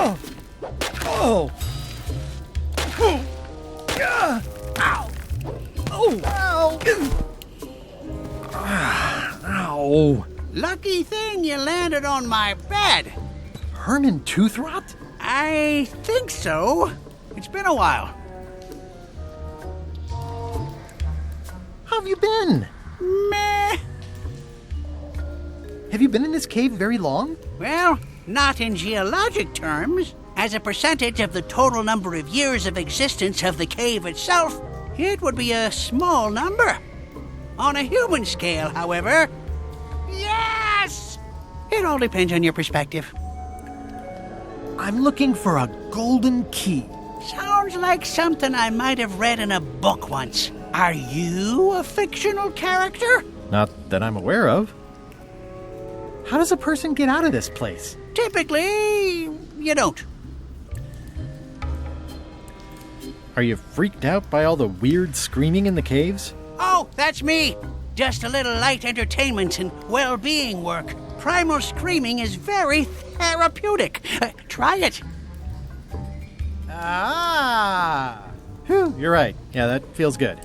Oh! Oh! Ow! Oh! Ow! Ow! Lucky thing you landed on my bed. Herman Toothrot? I think so. It's been a while. How have you been? Meh. Have you been in this cave very long? Well, not in geologic terms. As a percentage of the total number of years of existence of the cave itself, it would be a small number. On a human scale, however, yes! It all depends on your perspective. I'm looking for a golden key. Sounds like something I might have read in a book once. Are you a fictional character? Not that I'm aware of. How does a person get out of this place? Typically, you don't. Are you freaked out by all the weird screaming in the caves? Oh, that's me. Just a little light entertainment and well-being work. Primal screaming is very therapeutic. Try it. Ah! Whew, you're right. Yeah, that feels good.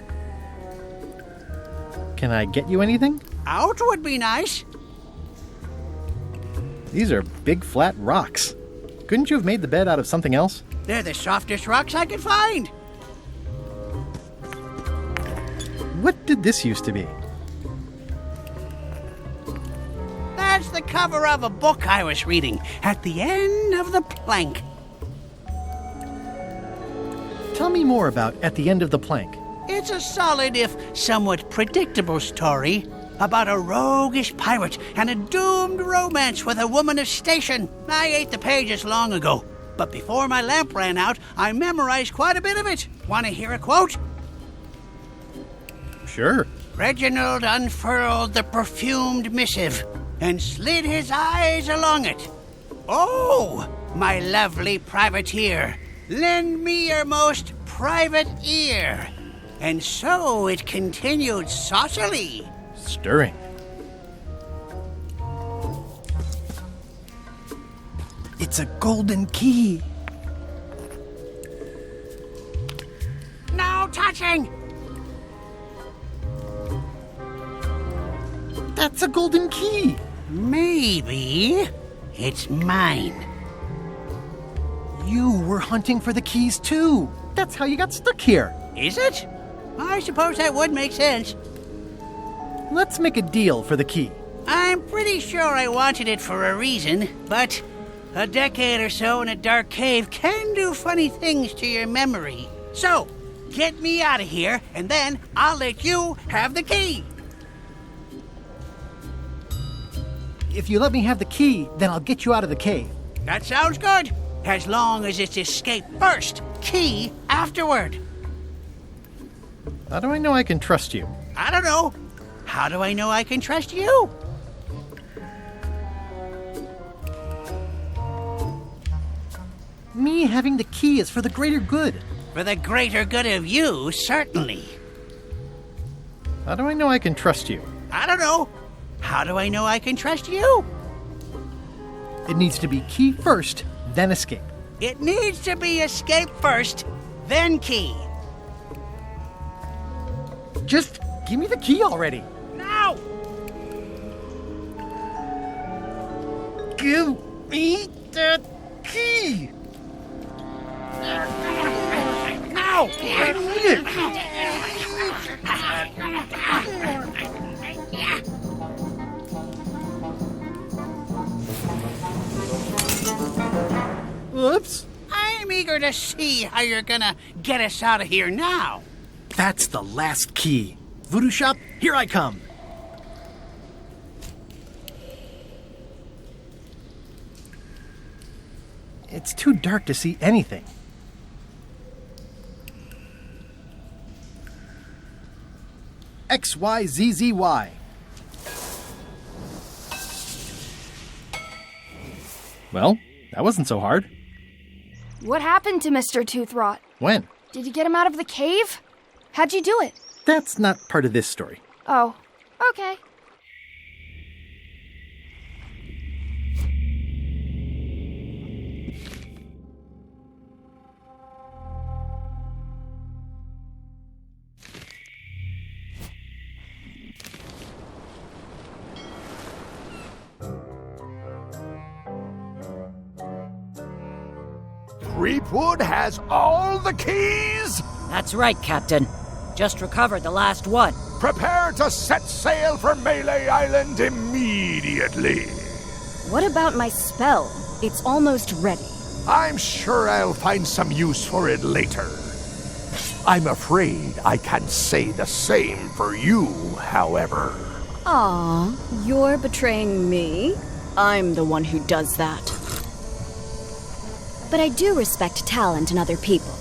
Can I get you anything? Out would be nice. These are big flat rocks. Couldn't you have made the bed out of something else? They're the softest rocks I could find. What did this used to be? That's the cover of a book I was reading. At the end of the plank. Tell me more about At the End of the Plank. It's a solid, if somewhat predictable story about a roguish pirate and a doomed romance with a woman of station. I ate the pages long ago, but before my lamp ran out, I memorized quite a bit of it. Want to hear a quote? Sure. Reginald unfurled the perfumed missive and slid his eyes along it. Oh, my lovely privateer, lend me your most private ear. And so it continued saucily. Stirring. It's a golden key. No touching! That's a golden key. Maybe it's mine. You were hunting for the keys too. That's how you got stuck here. Is it? I suppose that would make sense. Let's make a deal for the key. I'm pretty sure I wanted it for a reason, but a decade or so in a dark cave can do funny things to your memory. So, get me out of here, and then I'll let you have the key. If you let me have the key, then I'll get you out of the cave. That sounds good. As long as it's escape first, key afterward. How do I know I can trust you? I don't know. How do I know I can trust you? Me having the key is for the greater good. For the greater good of you, certainly. How do I know I can trust you? I don't know. How do I know I can trust you? It needs to be key first, then escape. It needs to be escape first, then key. Just give me the key already. Now! Give me the key. Now! I need it. Whoops. I'm eager to see how you're gonna get us out of here now. That's the last key. Voodoo Shop, here I come. It's too dark to see anything. XYZZY. Well, that wasn't so hard. What happened to Mr. Toothrot? When? Did you get him out of the cave? How'd you do it? That's not part of this story. Oh, okay. Threepwood has all the keys? That's right, Captain. Just recovered the last one. Prepare to set sail for Melee Island immediately. What about my spell? It's almost ready. I'm sure I'll find some use for it later. I'm afraid I can't say the same for you, however. Aw, you're betraying me? I'm the one who does that. But I do respect talent in other people.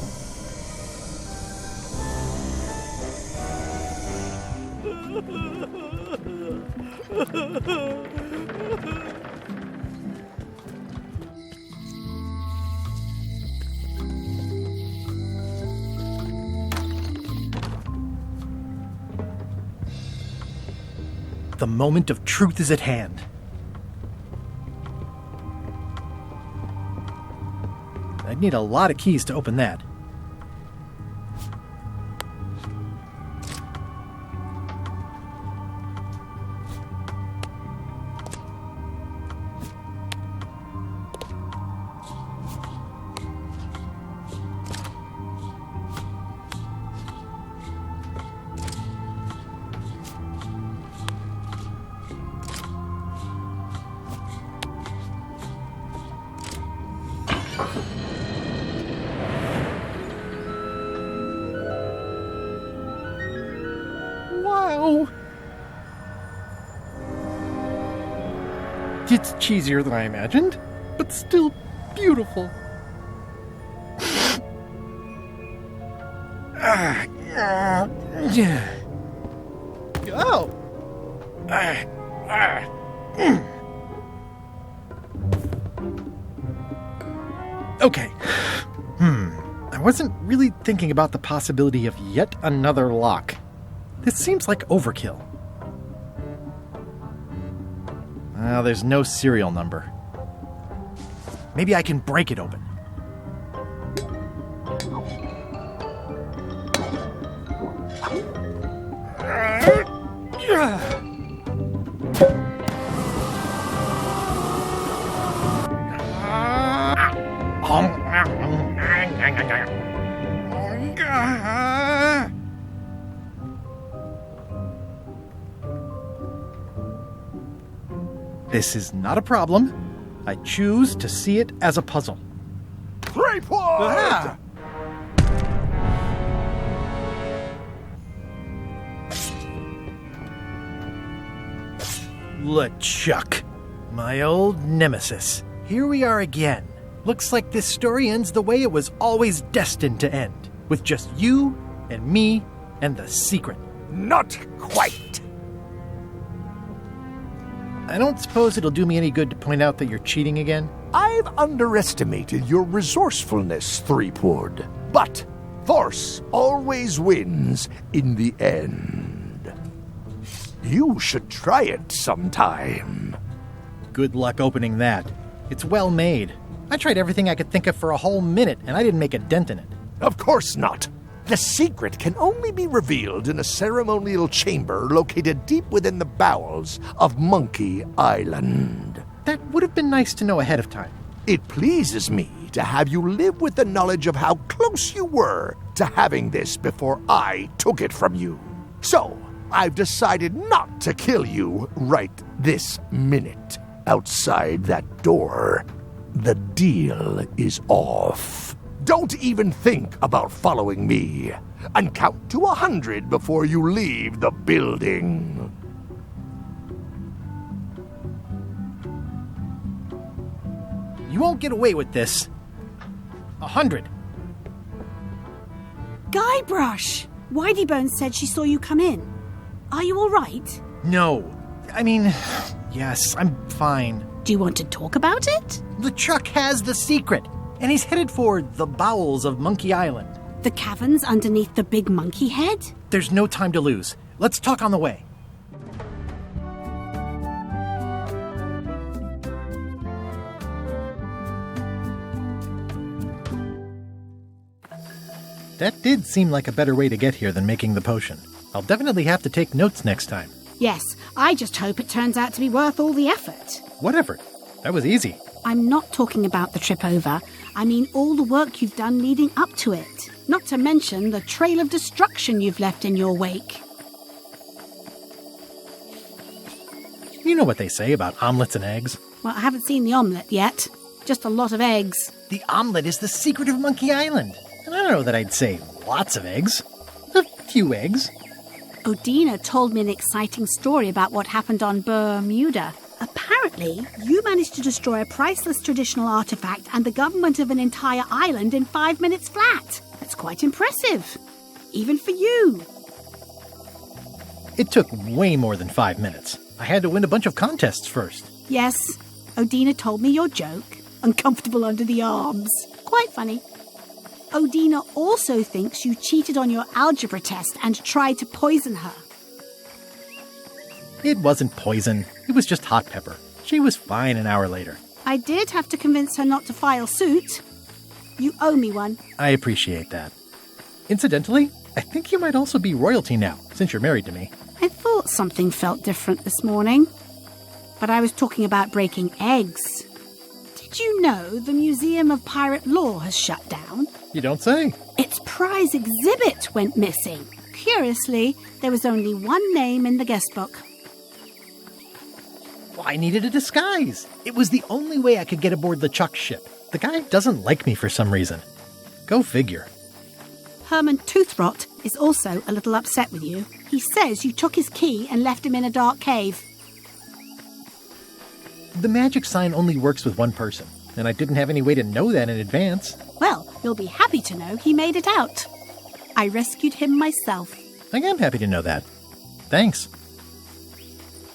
The moment of truth is at hand. I'd need a lot of keys to open that. Wow! It's cheesier than I imagined, but still beautiful. Oh! Okay. I wasn't really thinking about the possibility of yet another lock. This seems like overkill. There's no serial number. Maybe I can break it open. This is not a problem. I choose to see it as a puzzle. Threepwood! Ah! LeChuck, my old nemesis. Here we are again. Looks like this story ends the way it was always destined to end, with just you and me and the secret. Not quite. I don't suppose it'll do me any good to point out that you're cheating again? I've underestimated your resourcefulness, Threepwood. But force always wins in the end. You should try it sometime. Good luck opening that. It's well made. I tried everything I could think of for a whole minute, and I didn't make a dent in it. Of course not. The secret can only be revealed in a ceremonial chamber located deep within the bowels of Monkey Island. That would have been nice to know ahead of time. It pleases me to have you live with the knowledge of how close you were to having this before I took it from you. So, I've decided not to kill you right this minute. Outside that door, the deal is off. Don't even think about following me, and count to 100 before you leave the building. You won't get away with this. 100. Guybrush! Whiteybones said she saw you come in. Are you all right? No. I mean, yes, I'm fine. Do you want to talk about it? LeChuck has the secret, and he's headed for the bowels of Monkey Island. The caverns underneath the big monkey head? There's no time to lose. Let's talk on the way. That did seem like a better way to get here than making the potion. I'll definitely have to take notes next time. Yes, I just hope it turns out to be worth all the effort. What effort? That was easy. I'm not talking about the trip over. I mean all the work you've done leading up to it. Not to mention the trail of destruction you've left in your wake. You know what they say about omelets and eggs. Well, I haven't seen the omelette yet. Just a lot of eggs. The omelet is the secret of Monkey Island. And I don't know that I'd say lots of eggs. A few eggs. Odina told me an exciting story about what happened on Bermuda. Apparently, you managed to destroy a priceless traditional artifact and the government of an entire island in 5 minutes flat. That's quite impressive. Even for you. It took way more than 5 minutes. I had to win a bunch of contests first. Yes, Odina told me your joke. Uncomfortable under the arms. Quite funny. Odina also thinks you cheated on your algebra test and tried to poison her. It wasn't poison. It was just hot pepper. She was fine an hour later. I did have to convince her not to file suit. You owe me one. I appreciate that. Incidentally, I think you might also be royalty now, since you're married to me. I thought something felt different this morning. But I was talking about breaking eggs. Did you know the Museum of Pirate Lore has shut down? You don't say. Its prize exhibit went missing. Curiously, there was only one name in the guest book. Well, I needed a disguise. It was the only way I could get aboard the Chuck ship. The guy doesn't like me for some reason. Go figure. Herman Toothrot is also a little upset with you. He says you took his key and left him in a dark cave. The magic sign only works with one person, and I didn't have any way to know that in advance. Well, you'll be happy to know he made it out. I rescued him myself. I am happy to know that. Thanks.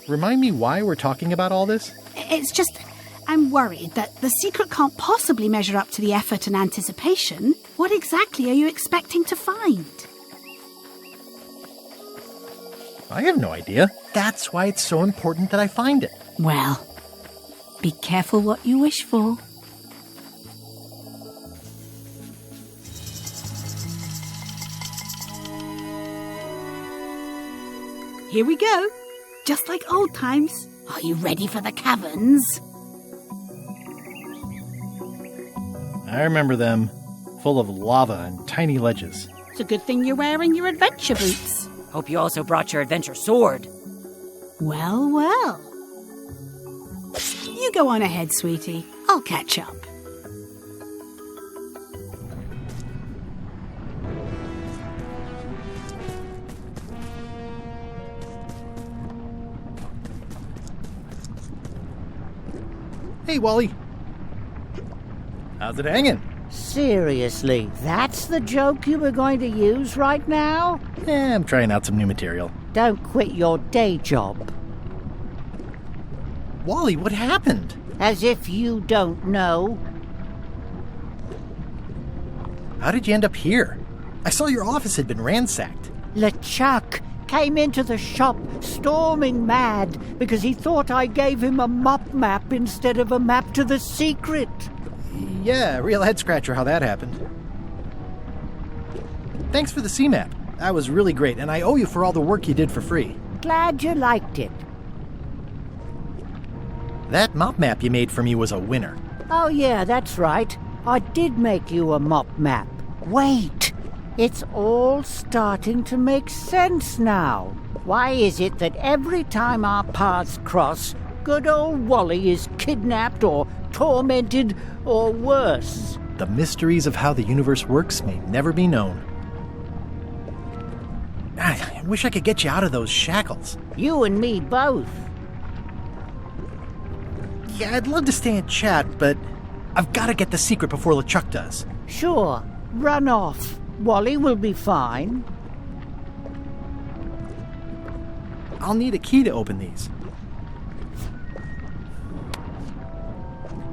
Remind me why we're talking about all this? It's just, I'm worried that the secret can't possibly measure up to the effort and anticipation. What exactly are you expecting to find? I have no idea. That's why it's so important that I find it. Well, be careful what you wish for. Here we go. Just like old times. Are you ready for the caverns? I remember them. Full of lava and tiny ledges. It's a good thing you're wearing your adventure boots. Hope you also brought your adventure sword. Well, well. You go on ahead, sweetie. I'll catch up. Hey, Wally. How's it hanging? Seriously, that's the joke you were going to use right now? I'm trying out some new material. Don't quit your day job. Wally, what happened? As if you don't know. How did you end up here? I saw your office had been ransacked. LeChuck came into the shop storming mad because he thought I gave him a mop map instead of a map to the secret. Yeah, real head-scratcher how that happened. Thanks for the C-map. That was really great, and I owe you for all the work you did for free. Glad you liked it. That mop map you made for me was a winner. Oh yeah, that's right. I did make you a mop map. Wait! It's all starting to make sense now. Why is it that every time our paths cross, good old Wally is kidnapped or tormented or worse? The mysteries of how the universe works may never be known. I wish I could get you out of those shackles. You and me both. Yeah, I'd love to stay and chat, but I've got to get the secret before LeChuck does. Sure, run off. Wally will be fine. I'll need a key to open these.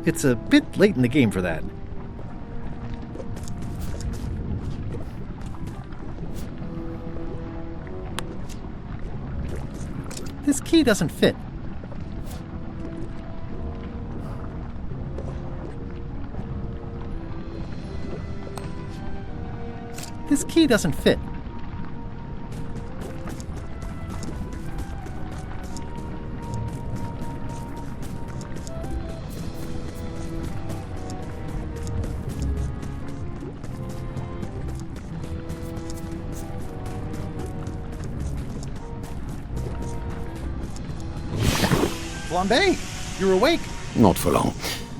It's a bit late in the game for that. This key doesn't fit. This key doesn't fit. Flambe, you're awake. Not for long.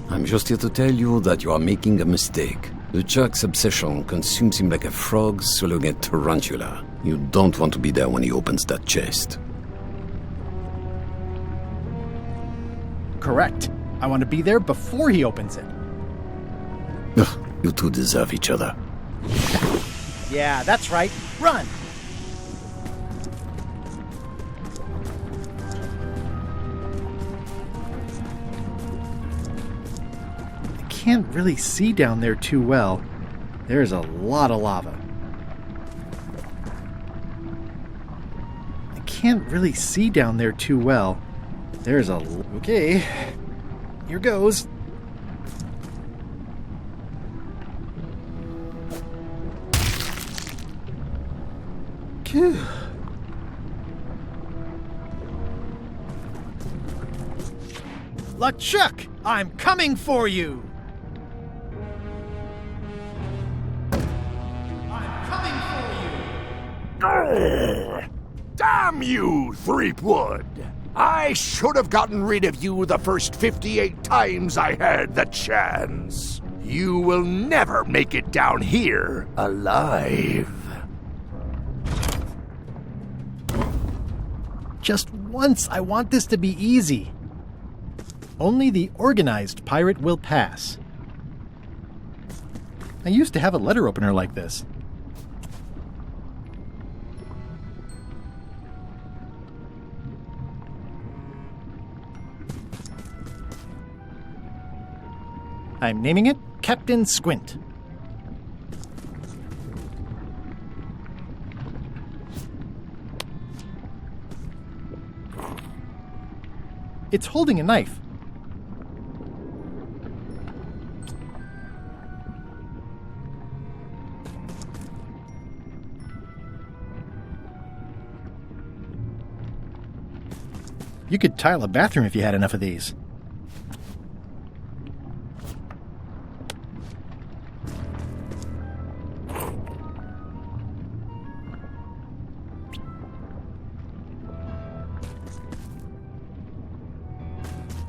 I'm just here to tell you that you are making a mistake. The Chuck's obsession consumes him like a frog swallowing a tarantula. You don't want to be there when he opens that chest. Correct. I want to be there before he opens it. Ugh, you two deserve each other. Yeah, that's right. Run! I can't really see down there too well. There's a lot of lava. I can't really see down there too well. There's a... Okay. Here goes. Phew. LeChuck, I'm coming for you! I'm coming for you! Damn you, Threepwood! I should have gotten rid of you the first 58 times I had the chance. You will never make it down here alive. Just once, I want this to be easy. Only the organized pirate will pass. I used to have a letter opener like this. I'm naming it Captain Squint. It's holding a knife. You could tile a bathroom if you had enough of these.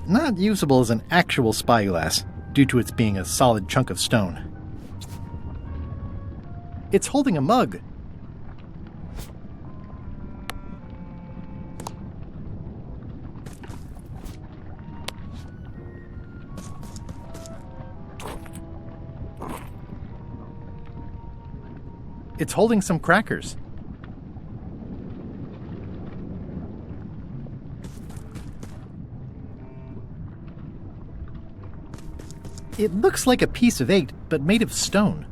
Not usable as an actual spyglass, due to its being a solid chunk of stone. It's holding a mug. It's holding some crackers. It looks like a piece of 8, but made of stone.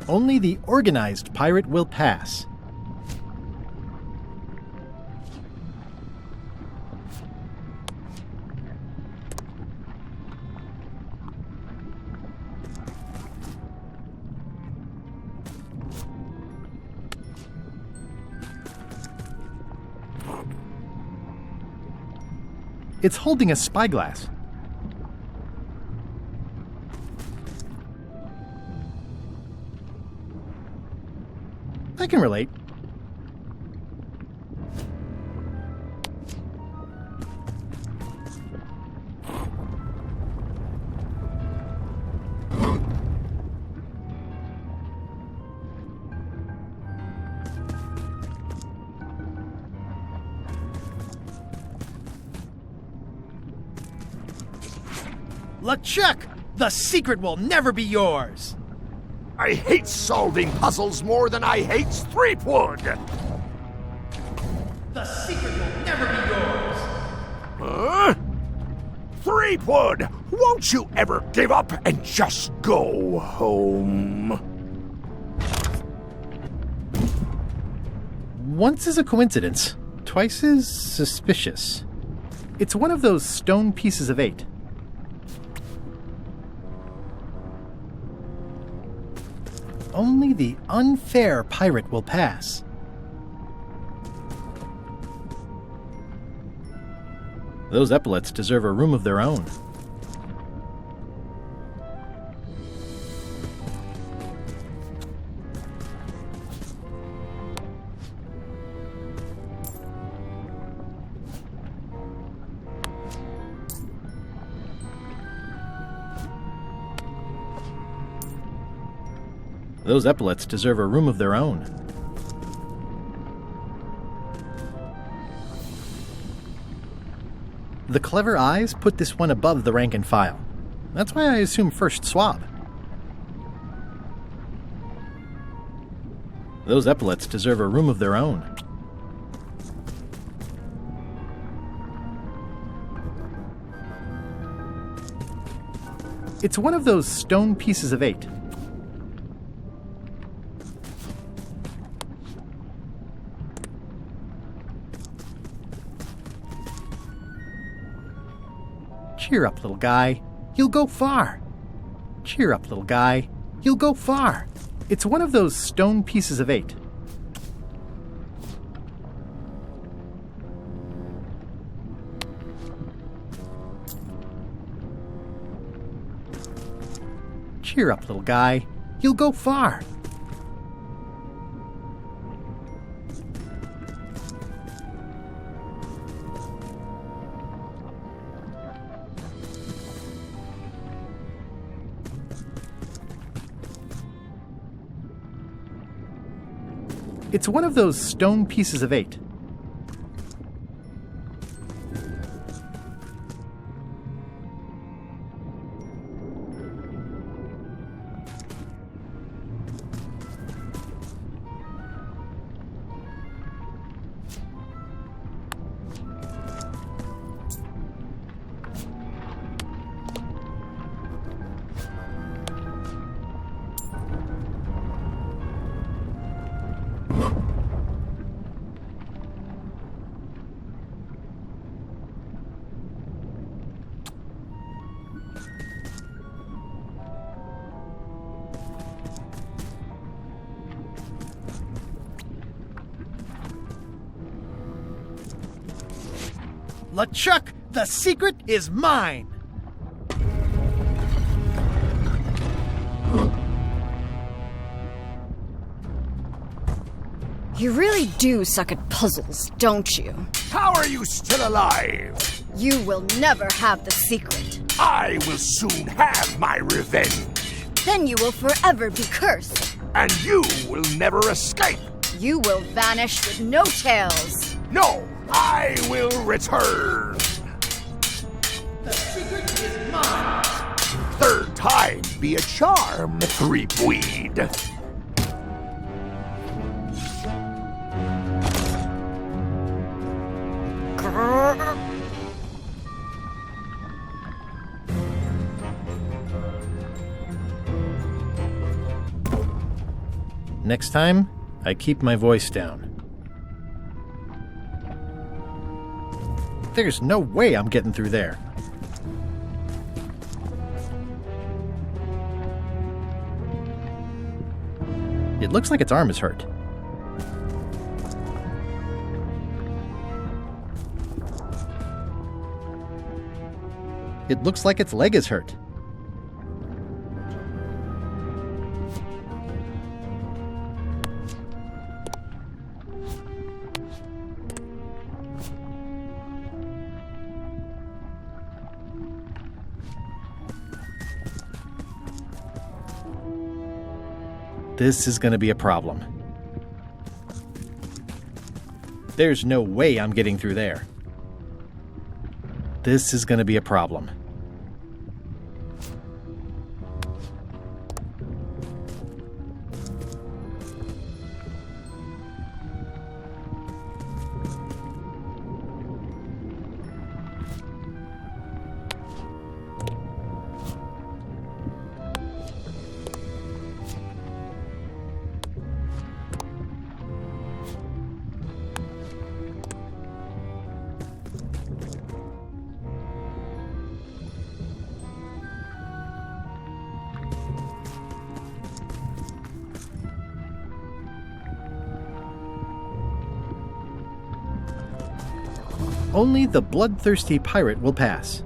Only the organized pirate will pass. It's holding a spyglass. I can relate. LeChuck, the secret will never be yours. I hate solving puzzles more than I hate Threepwood. The secret will never be yours. Huh? Threepwood, won't you ever give up and just go home? Once is a coincidence, twice is suspicious. It's one of those stone pieces of 8. Only the unfair pirate will pass. Those epaulets deserve a room of their own. Those epaulets deserve a room of their own. The clever eyes put this one above the rank and file. That's why I assume first swab. Those epaulets deserve a room of their own. It's one of those stone pieces of 8. Cheer up, little guy. You'll go far. Cheer up, little guy. You'll go far. It's one of those stone pieces of 8. Cheer up, little guy. You'll go far. It's one of those stone pieces of 8. LeChuck, the secret is mine! You really do suck at puzzles, don't you? How are you still alive? You will never have the secret. I will soon have my revenge. Then you will forever be cursed. And you will never escape. You will vanish with no tails. No, I will return. The secret is mine! Third time be a charm, Threepweed. Next time, I keep my voice down. There's no way I'm getting through there. It looks like its arm is hurt. It looks like its leg is hurt. This is going to be a problem. There's no way I'm getting through there. This is going to be a problem. Only the bloodthirsty pirate will pass.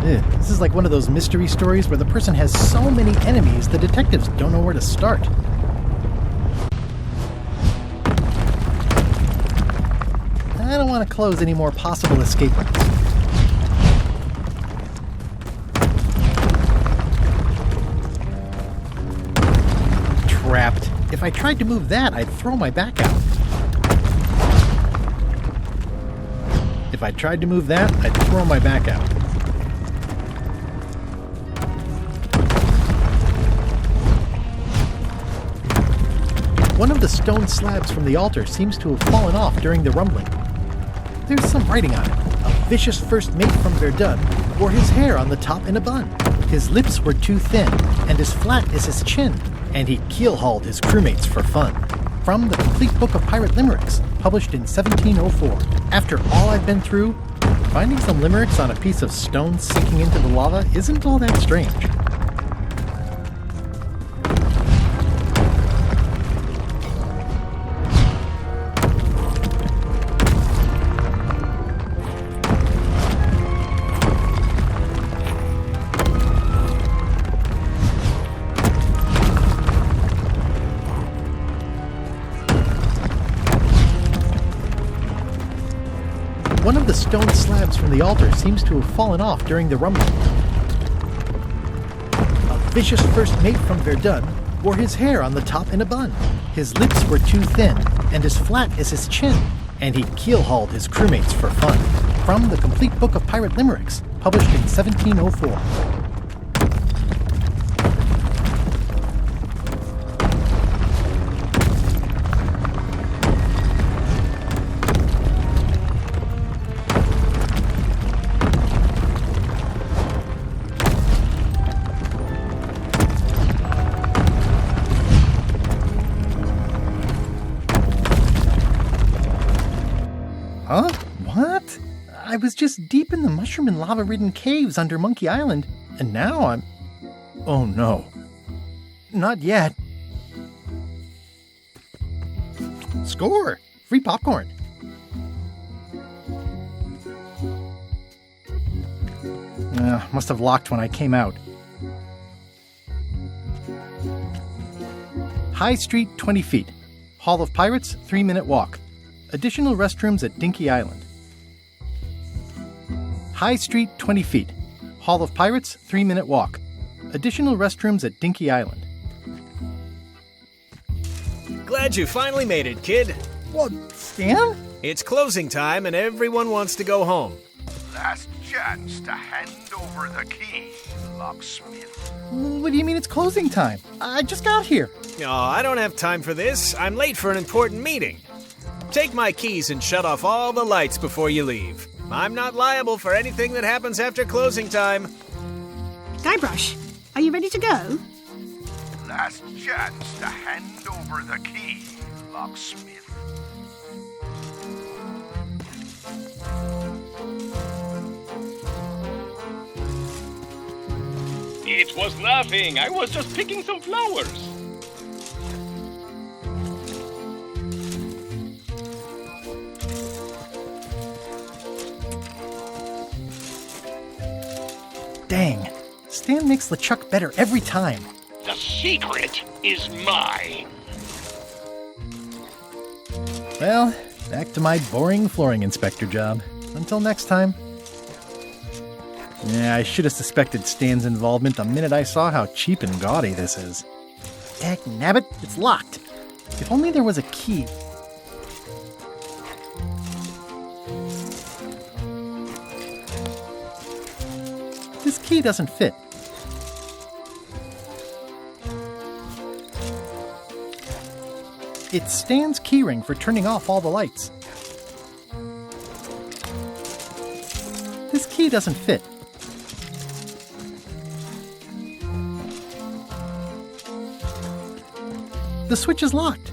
This is like one of those mystery stories where the person has so many enemies the detectives don't know where to start. I don't want to close any more possible escape routes. Trapped. If I tried to move that, I'd throw my back out. If I tried to move that, I'd throw my back out. One of the stone slabs from the altar seems to have fallen off during the rumbling. There's some writing on it. A vicious first mate from Verdun wore his hair on the top in a bun. His lips were too thin and as flat as his chin, and he keel-hauled his crewmates for fun. From the Complete Book of Pirate Limericks, published in 1704. After all I've been through, finding some limericks on a piece of stone sinking into the lava isn't all that strange. One of the stone slabs from the altar seems to have fallen off during the rumbling. A vicious first mate from Verdun wore his hair on the top in a bun. His lips were too thin and as flat as his chin, and he keel-hauled his crewmates for fun. From the Complete Book of Pirate Limericks, published in 1704. Huh? What? I was just deep in the mushroom and lava-ridden caves under Monkey Island, and now I'm... Oh no. Not yet. Score! Free popcorn. Must have locked when I came out. High Street, 20 feet. Hall of Pirates, 3-minute walk. Additional restrooms at Dinky Island. High Street, 20 feet. Hall of Pirates, 3-minute walk. Additional restrooms at Dinky Island. Glad you finally made it, kid. What, Stan? It's closing time and everyone wants to go home. Last chance to hand over the key, locksmith. What do you mean it's closing time? I just got here. Oh, I don't have time for this. I'm late for an important meeting. Take my keys and shut off all the lights before you leave. I'm not liable for anything that happens after closing time. Guybrush, are you ready to go? Last chance to hand over the key, locksmith. It was nothing. I was just picking some flowers. Dang. Stan makes LeChuck better every time. The secret is mine. Well, back to my boring flooring inspector job. Until next time. Yeah, I should have suspected Stan's involvement the minute I saw how cheap and gaudy this is. Heck, nabbit, it's locked. If only there was a key. This key doesn't fit. It's Stan's keyring for turning off all the lights. This key doesn't fit. The switch is locked.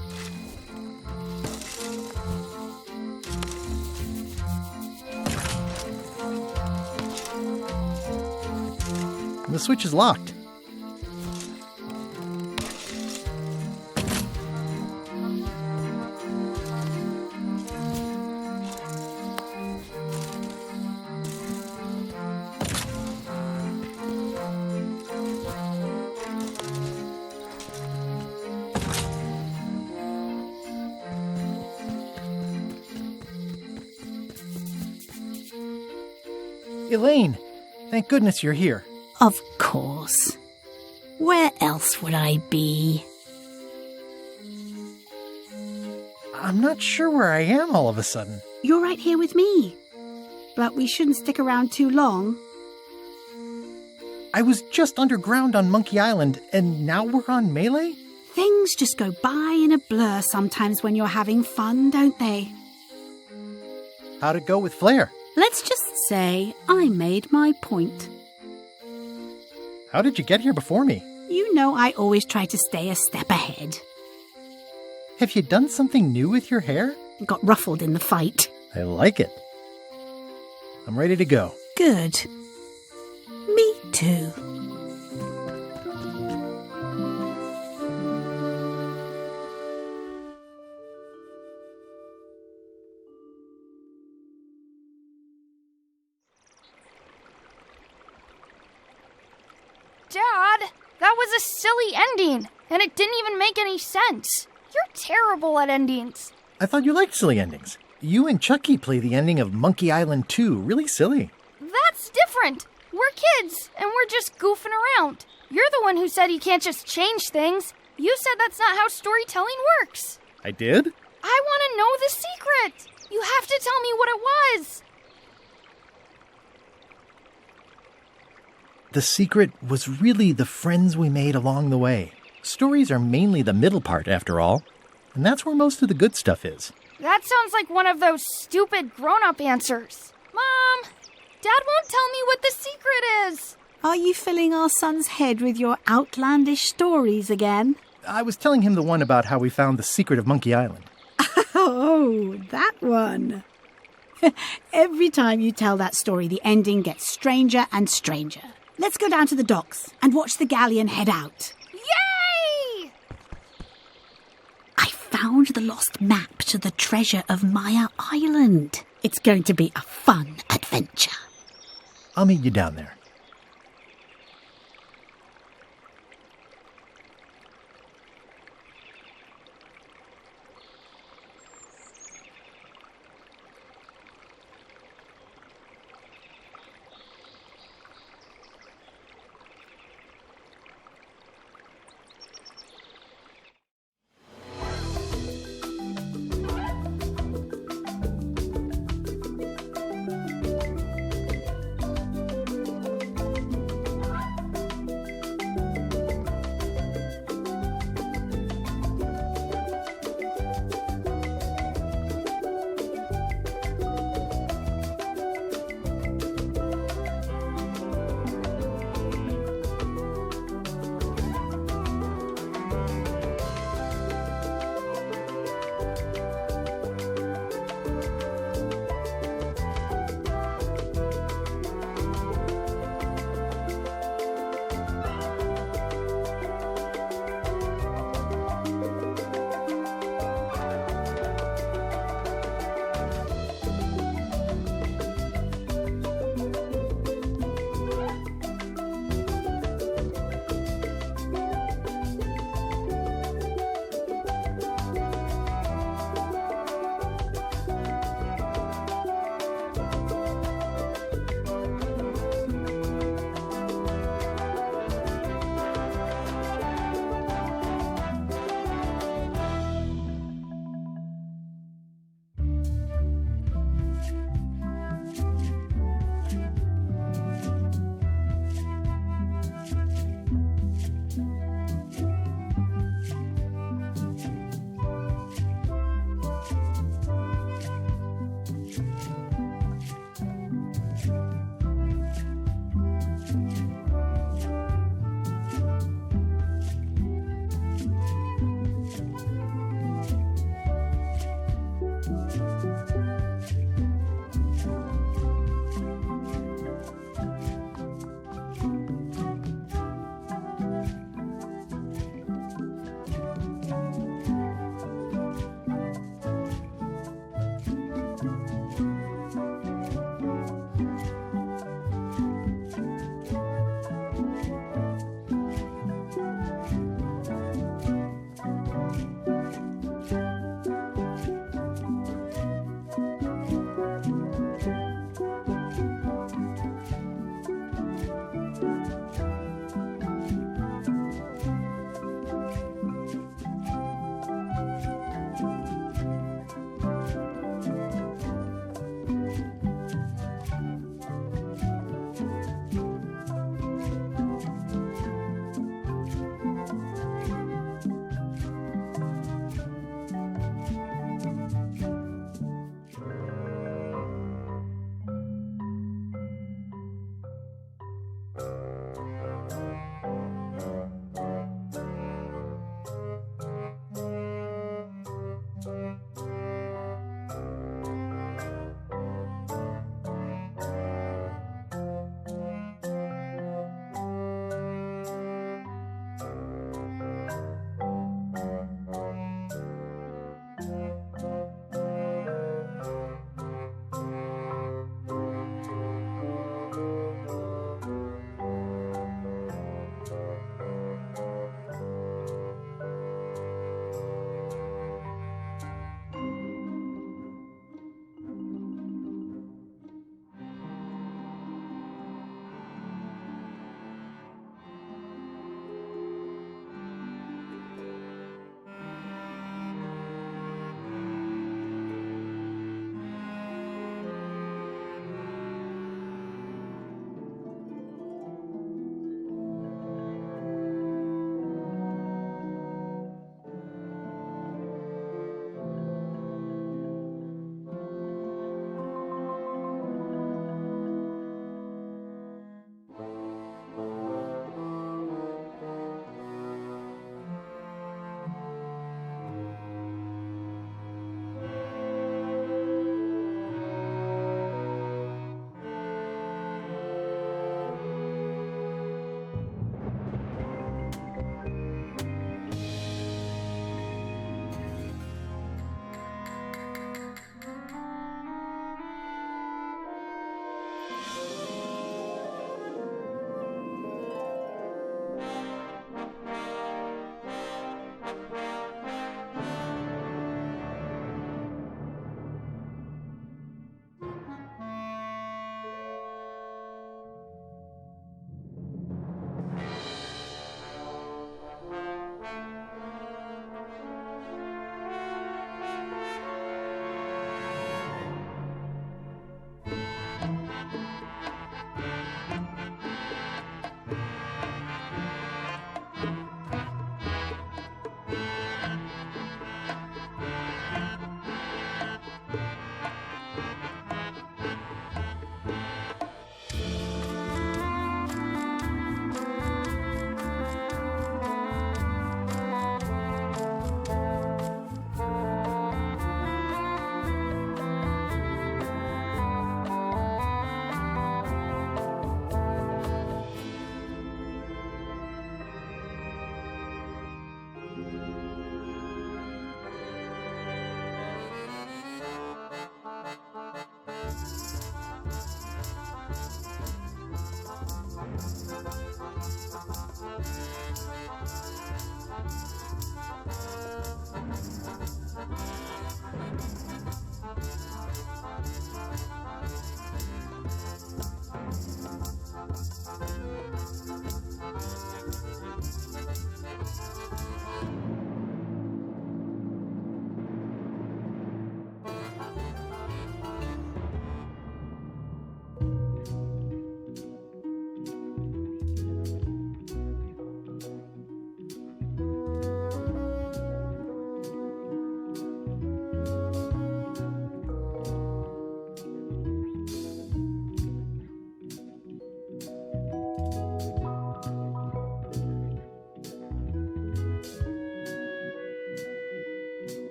The switch is locked. Elaine, thank goodness you're here. Of course. Where else would I be? I'm not sure where I am all of a sudden. You're right here with me. But we shouldn't stick around too long. I was just underground on Monkey Island, and now we're on Melee? Things just go by in a blur sometimes when you're having fun, don't they? How'd it go with Flair? Let's just say I made my point. How did you get here before me? You know I always try to stay a step ahead. Have you done something new with your hair? It got ruffled in the fight. I like it. I'm ready to go. Good. Me too. Dad, that was a silly ending, and it didn't even make any sense. You're terrible at endings. I thought you liked silly endings. You and Chucky play the ending of Monkey Island 2 really silly. That's different. We're kids, and we're just goofing around. You're the one who said you can't just change things. You said that's not how storytelling works. I did? I want to know the secret. You have to tell me what it was. The secret was really the friends we made along the way. Stories are mainly the middle part, after all. And that's where most of the good stuff is. That sounds like one of those stupid grown-up answers. Mom, Dad won't tell me what the secret is. Are you filling our son's head with your outlandish stories again? I was telling him the one about how we found the secret of Monkey Island. Oh, that one. Every time you tell that story, the ending gets stranger and stranger. Let's go down to the docks and watch the galleon head out. Yay! I found the lost map to the treasure of Maya Island. It's going to be a fun adventure. I'll meet you down there.